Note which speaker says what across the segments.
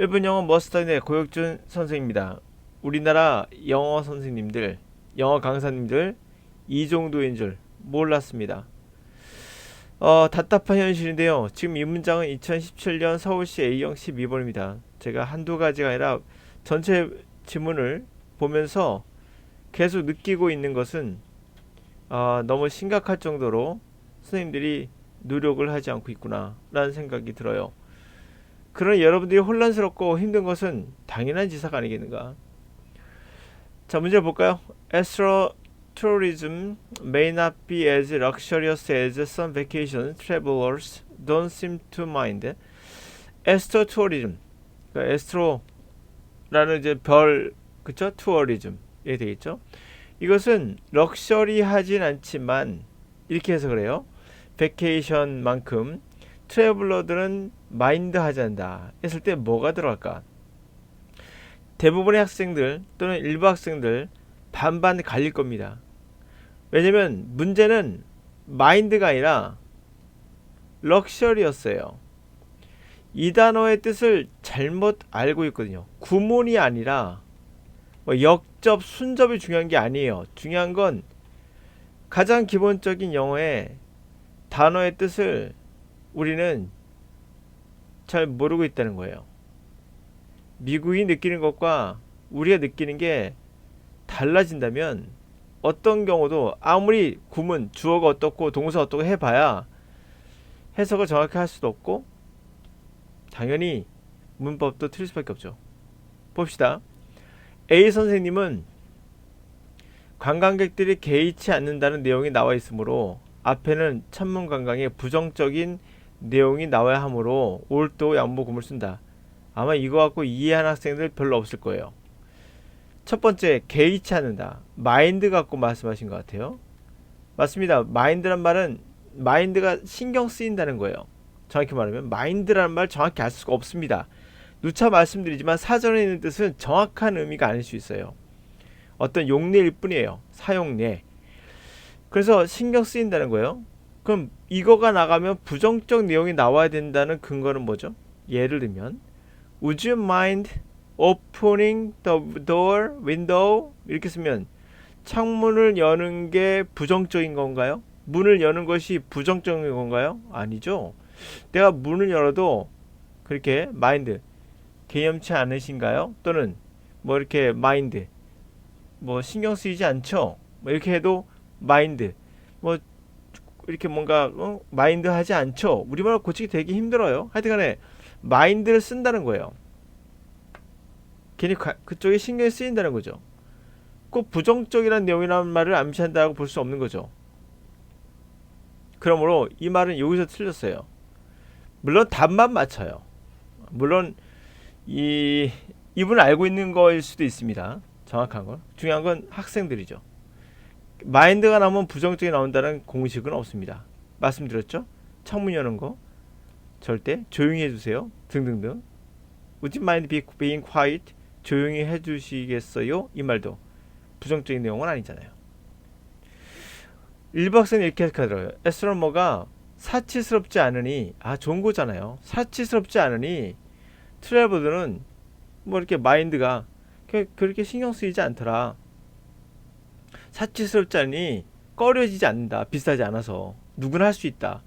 Speaker 1: 일본 영어 머스터인의 고혁준 선생입니다. 우리나라 영어 선생님들, 영어 강사님들 이 정도인 줄 몰랐습니다. 답답한 현실인데요. 지금 이 문장은 2017년 서울시 A형 12번입니다. 제가 한두 가지가 아니라 전체 지문을 보면서 계속 느끼고 있는 것은 너무 심각할 정도로 선생님들이 노력을 하지 않고 있구나 라는 생각이 들어요. 그런 여러분들이 혼란스럽고 힘든 것은 당연한 지사가 아니겠는가. 자, 문제 볼까요? Astro tourism may not be as luxurious as some vacation travelers don't seem to mind. Astro tourism, 그러니까 에스트로라는 이제 별, 그쵸? 투어리즘에 되겠죠. 이것은 럭셔리하진 않지만 이렇게 해서 그래요. 베케이션만큼 트래블러들은 마인드 하지 않는다 했을 때 뭐가 들어갈까? 대부분의 학생들 또는 일부 학생들 반반 갈릴 겁니다. 왜냐면 문제는 마인드가 아니라 럭셔리였어요. 이 단어의 뜻을 잘못 알고 있거든요. 구문이 아니라 역접, 순접이 중요한 게 아니에요. 중요한 건 가장 기본적인 영어의 단어의 뜻을 우리는 잘 모르고 있다는 거예요. 미국이 느끼는 것과 우리가 느끼는 게 달라진다면 어떤 경우도 아무리 구문, 주어가 어떻고 동사 어떻고 해봐야 해석을 정확히 할 수도 없고 당연히 문법도 틀릴 수밖에 없죠. 봅시다. A 선생님은 관광객들이 개의치 않는다는 내용이 나와 있으므로 앞에는 천문관광의 부정적인 내용이 나와야 하므로 올도 양보금을 쓴다. 아마 이거 갖고 이해하는 학생들 별로 없을 거예요. 첫 번째, 개의치 않는다. 마인드 갖고 말씀하신 것 같아요. 맞습니다. 마인드란 말은 마인드가 신경 쓰인다는 거예요. 정확히 말하면 마인드라는 말 정확히 알 수가 없습니다. 누차 말씀드리지만 사전에 있는 뜻은 정확한 의미가 아닐 수 있어요. 어떤 용례일 뿐이에요. 사용례. 그래서 신경 쓰인다는 거예요. 그럼 이거가 나가면 부정적 내용이 나와야 된다는 근거는 뭐죠? 예를 들면 Would you mind opening the door, window? 이렇게 쓰면 창문을 여는 게 부정적인 건가요? 문을 여는 것이 부정적인 건가요? 아니죠. 내가 문을 열어도 그렇게 마인드 개념치 않으신가요? 또는 뭐 이렇게 마인드 뭐 신경 쓰이지 않죠? 뭐 이렇게 해도 마인드 뭐 이렇게 뭔가 마인드 하지 않죠? 우리말로 고치기 되게 힘들어요. 하여튼간에 마인드를 쓴다는 거예요. 괜히 그쪽에 신경이 쓰인다는 거죠. 꼭 부정적이라는 내용이라는 말을 암시한다고 볼 수 없는 거죠. 그러므로 이 말은 여기서 틀렸어요. 물론 답만 맞춰요. 물론 이분은 알고 있는 거일 수도 있습니다. 정확한 건. 중요한 건 학생들이죠. 마인드가 나오면 부정적이 나온다는 공식은 없습니다. 말씀드렸죠? 창문 여는 거 절대 조용히 해주세요. 등등등. Would you mind being quiet? 조용히 해주시겠어요? 이 말도 부정적인 내용은 아니잖아요. 일부 학생은 이렇게 해석하더라고요. 에스트로머가 사치스럽지 않으니 좋은 거잖아요. 사치스럽지 않으니 트래블들은 뭐 이렇게 마인드가 그렇게 신경 쓰이지 않더라. 사치스럽지 않으니 꺼려지지 않는다. 비싸지 않아서 누구나 할 수 있다.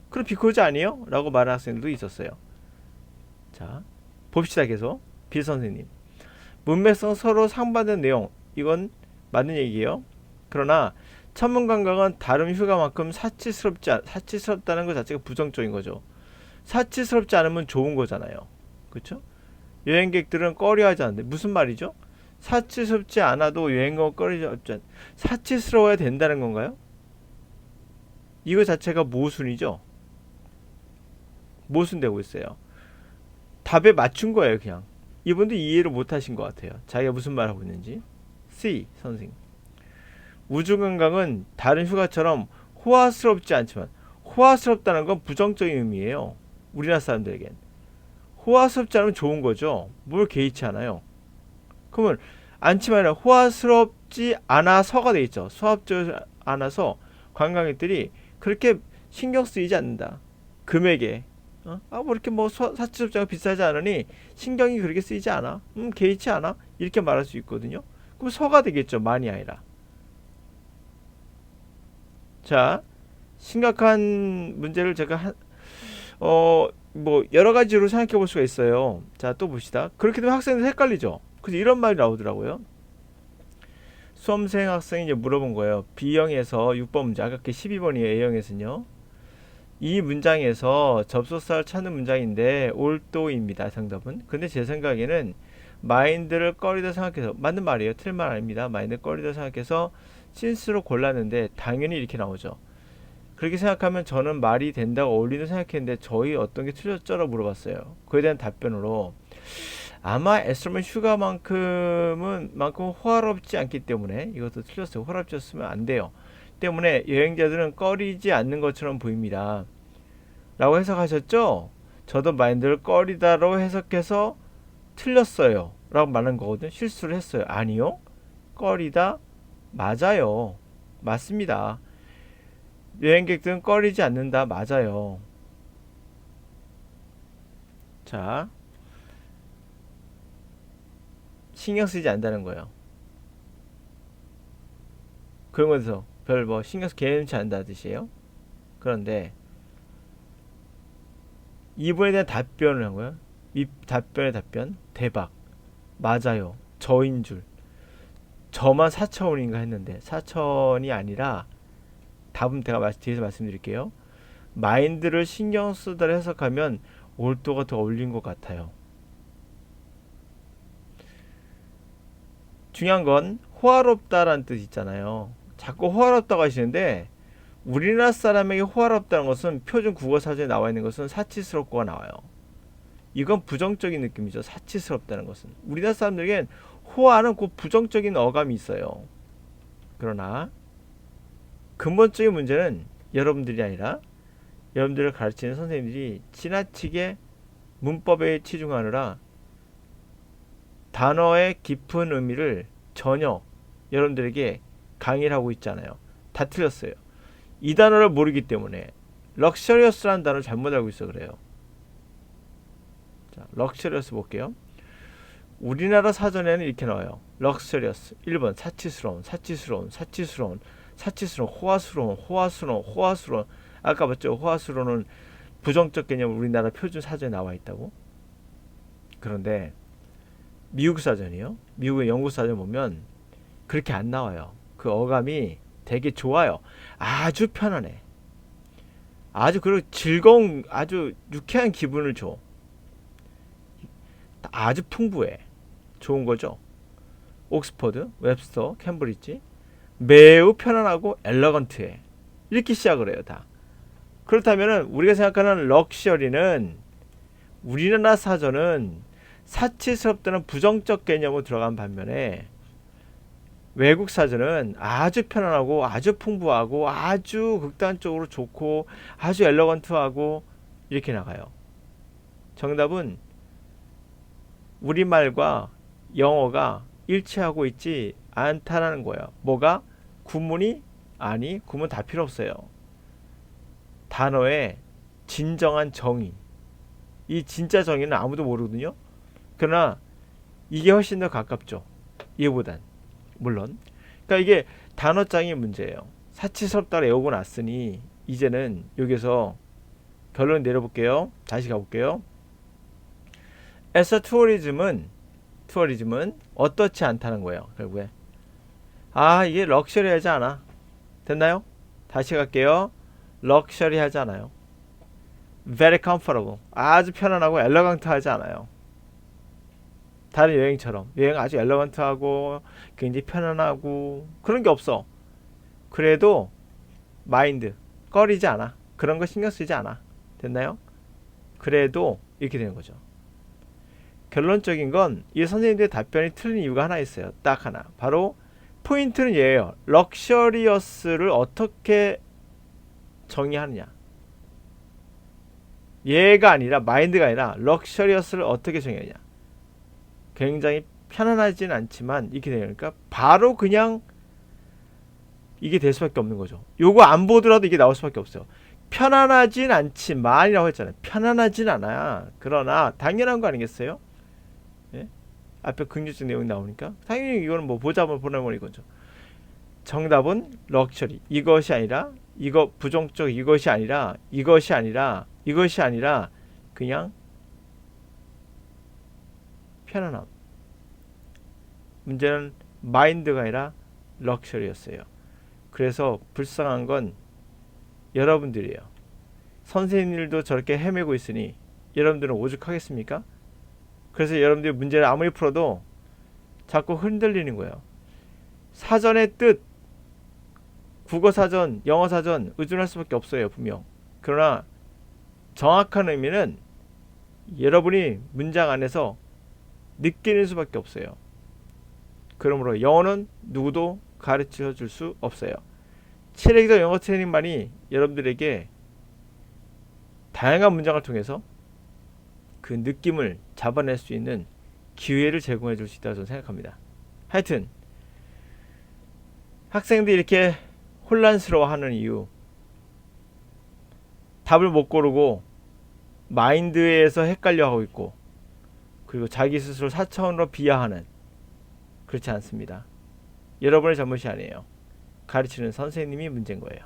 Speaker 1: 그럼 비코즈 아니에요? 라고 말하는 학생들도 있었어요. 자, 봅시다. 계속 빌 선생님 문맥성 서로 상반된 내용 이건 맞는 얘기예요. 그러나 천문관광은 다른 휴가만큼 사치스럽다는 것 자체가 부정적인 거죠. 사치스럽지 않으면 좋은 거잖아요. 그렇죠? 여행객들은 꺼려하지 않는데 무슨 말이죠? 사치스럽지 않아도 여행객은 꺼려하지 않 사치스러워야 된다는 건가요? 이거 자체가 모순이죠. 모순되고 있어요. 답에 맞춘 거예요. 그냥 이분도 이해를 못하신 것 같아요. 자기가 무슨 말 하고 있는지. C 선생 우주관광은 다른 휴가처럼 호화스럽지 않지만 호화스럽다는 건 부정적인 의미예요. 우리나라 사람들에겐 호화스럽지 않으면 좋은 거죠. 뭘 개의치 않아요. 그러면 않지만 호화스럽지 않아서가 돼 있죠. 소합적이지 않아서 관광객들이 그렇게 신경 쓰이지 않는다. 금액에 뭐 이렇게 뭐 사치접자가 비싸지 않으니 신경이 그렇게 쓰이지 않아. 개의치 않아. 이렇게 말할 수 있거든요. 그럼 서가 되겠죠. 많이 아니라. 자, 심각한 문제를 제가 뭐 여러 가지로 생각해 볼 수가 있어요. 자, 또 봅시다. 그렇게 되면 학생들 헷갈리죠. 그래서 이런 말이 나오더라고요. 수험생 학생이 이제 물어본 거예요. B형에서 6번 문제, 아까 그 12번이에요. A형에서는요. 이 문장에서 접속사를 찾는 문장인데 올도입니다. 정답은. 근데 제 생각에는 마인드를 꺼리다 생각해서, 맞는 말이에요. 틀린 말 아닙니다. 마인드를 꺼리다 생각해서 신스로 골랐는데 당연히 이렇게 나오죠. 그렇게 생각하면 저는 말이 된다고 어울리는 생각했는데 저희 어떤 게 틀렸죠라고 물어봤어요. 그에 대한 답변으로 아마 에스터맨 휴가만큼 호화롭지 않기 때문에 이것도 틀렸어요. 호화롭지였으면 안 돼요. 때문에 여행자들은 꺼리지 않는 것처럼 보입니다. 라고 해석하셨죠? 저도 마인드를 꺼리다로 해석해서 틀렸어요. 라고 말한 거거든. 실수를 했어요. 아니요. 꺼리다 맞아요. 맞습니다. 여행객들은 꺼리지 않는다. 맞아요. 자, 신경 쓰지 않는다는 거예요. 그런 거에서 별 뭐 신경 개의치 않는다 뜻이에요. 그런데 이분에 대한 답변을 한 거예요. 이 답변의 답변 대박 맞아요. 저인 줄 저만 4천원인가 했는데 4천이 아니라 답은 제가 뒤에서 말씀드릴게요. 마인드를 신경 쓰다를 해석하면 올도가 더 어울린 것 같아요. 중요한 건 호화롭다라는 뜻 있잖아요. 자꾸 호화롭다고 하시는데 우리나라 사람에게 호화롭다는 것은 표준 국어 사전에 나와 있는 것은 사치스럽고가 나와요. 이건 부정적인 느낌이죠. 사치스럽다는 것은. 우리나라 사람들에겐 호화는 곧 부정적인 어감이 있어요. 그러나 근본적인 문제는 여러분들이 아니라 여러분들을 가르치는 선생님들이 지나치게 문법에 치중하느라 단어의 깊은 의미를 전혀 여러분들에게 강의를 하고 있잖아요. 다 틀렸어요. 이 단어를 모르기 때문에 럭셔리어스라는 단어를 잘못 알고 있어 그래요. 자, 럭셔리어스 볼게요. 우리나라 사전에는 이렇게 나와요. 럭셔리어스 1번 사치스러운, 사치스러운, 사치스러운, 사치스러운, 호화스러운, 호화스러운, 호화스러운. 아까 봤죠? 호화스러운은 부정적 개념 우리나라 표준 사전에 나와 있다고. 그런데 미국 사전이요. 미국의 영국 사전 보면 그렇게 안 나와요. 그 어감이 되게 좋아요. 아주 편안해. 아주 그리고 즐거운 아주 유쾌한 기분을 줘. 아주 풍부해. 좋은 거죠. 옥스퍼드, 웹스터, 캠브리지 매우 편안하고 엘러건트해. 이렇게 시작을 해요. 다. 그렇다면 우리가 생각하는 럭셔리는 우리나라 사전은 사치스럽다는 부정적 개념으로 들어간 반면에 외국 사전은 아주 편안하고 아주 풍부하고 아주 극단적으로 좋고 아주 엘러건트하고 이렇게 나가요. 정답은 우리말과 영어가 일치하고 있지 않다라는 거예요. 뭐가? 구문이? 아니, 구문 다 필요 없어요. 단어의 진정한 정의. 이 진짜 정의는 아무도 모르거든요. 그러나 이게 훨씬 더 가깝죠. 이거보단. 물론. 그러니까 이게 단어장의 문제예요. 사치스럽다고 외우고 났으니 이제는 여기서 결론 내려볼게요. 다시 가볼게요. 에서 투어리즘은 어떻지 않다는 거예요. 결국에 이게 럭셔리하지 않아. 됐나요? 다시 갈게요. 럭셔리하지 않아요. Very comfortable. 아주 편안하고 엘러강트하지 않아요. 다른 여행처럼 여행 아주 엘러건트하고 굉장히 편안하고 그런 게 없어. 그래도 마인드 꺼리지 않아. 그런 거 신경 쓰지 않아. 됐나요? 그래도 이렇게 되는 거죠. 결론적인 건 이 선생님들의 답변이 틀린 이유가 하나 있어요. 딱 하나. 바로 포인트는 얘예요. 럭셔리어스를 어떻게 정의하느냐. 얘가 아니라 마인드가 아니라 럭셔리어스를 어떻게 정의하느냐. 굉장히 편안하진 않지만 이렇게 되니까 바로 그냥 이게 될 수밖에 없는 거죠. 요거 안 보더라도 이게 나올 수밖에 없어요. 편안하진 않지만이라고 했잖아요. 편안하진 않아. 그러나 당연한 거 아니겠어요? 예? 앞에 긍정적 내용이 나오니까 당연히 이거는 뭐 보자면 보내면 이거죠. 정답은 럭셔리. 이것이 아니라 이거 부정적 이것이 아니라 이것이 아니라 이것이 아니라 그냥 편안함. 문제는 마인드가 아니라 럭셔리였어요. 그래서 불쌍한 건 여러분들이에요. 선생님들도 저렇게 헤매고 있으니 여러분들은 오죽하겠습니까? 그래서 여러분들이 문제를 아무리 풀어도 자꾸 흔들리는 거예요. 사전의 뜻, 국어사전, 영어사전 의존할 수밖에 없어요. 분명. 그러나 정확한 의미는 여러분이 문장 안에서 느끼는 수밖에 없어요. 그러므로 영어는 누구도 가르쳐 줄 수 없어요. 체력이더 영어 트레이닝만이 여러분들에게 다양한 문장을 통해서 그 느낌을 잡아낼 수 있는 기회를 제공해 줄 수 있다고 저는 생각합니다. 하여튼 학생들이 이렇게 혼란스러워하는 이유, 답을 못 고르고 마인드에서 헷갈려하고 있고, 그리고 자기 스스로 4차원으로 비하하는, 그렇지 않습니다. 여러분의 잘못이 아니에요. 가르치는 선생님이 문제인 거예요.